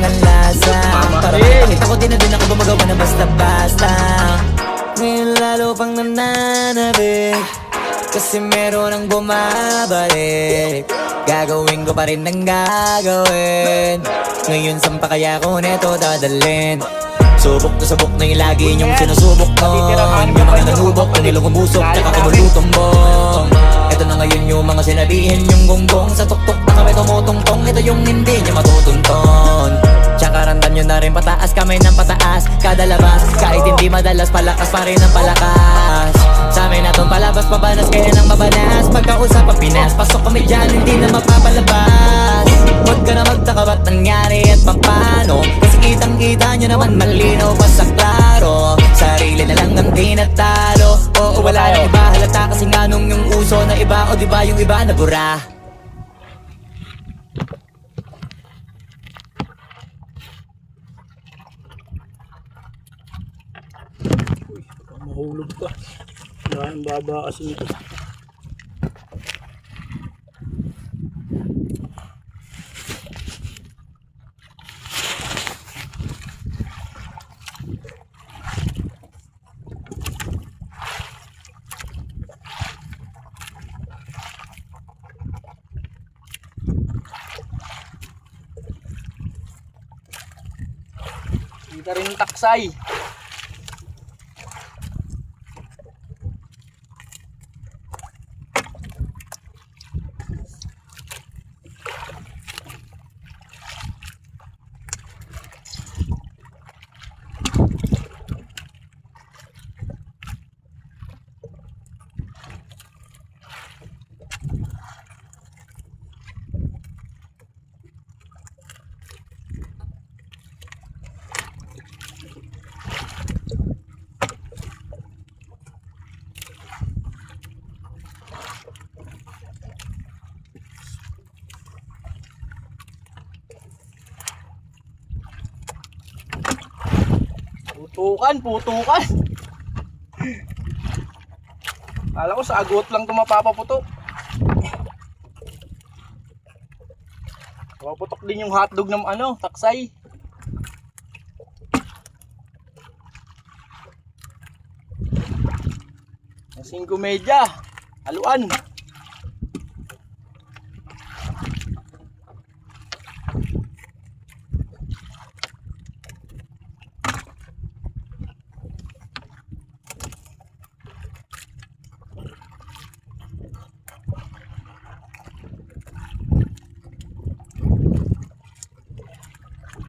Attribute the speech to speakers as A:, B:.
A: ang lasa. Para makita ko din ako gumagawa na basta-basta. Ngayon lalo pang nananabik, kasi meron ang bumabalik. Gagawin ko pa rin ang gagawin. Ngayon saan pa kaya ko neto dadalhin? Subok na yung lagi niyong sinusubok nun. Yung mga nanubok, kanilong umusok, tsaka kumulutumbong. Ito na ngayon yung mga sinabihin yung gonggong. Sa tuktok na kami tumutungtong, ito yung hindi niya matutunton. Tsaka randam nyo na rin pataas, kamay ng pataas. Kada labas, kahit hindi madalas, palakas pa rin ang palakas. Sa amin na tong palabas, pabanas kaya nang mabanas. Pagkausap ang Pinas, pasok kami dyan, hindi na mapapalabas. Huwag ka na magtaka ba't nangyari at paano, kasi kitang-kita nyo naman malinaw pa sa klaro. Sarili na lang ang tinatalo. Oo, wala na iba, halata kasi nga nung yung uso na iba. O diba yung iba na bura.
B: Mahulog ka. Wala nang baba kasi nito. Kita rin yung taksay. Putukan. Kala ko sa agot lang ito mapapaputok. Mapaputok din yung hotdog ng taksay. Ang 5 media, haluan.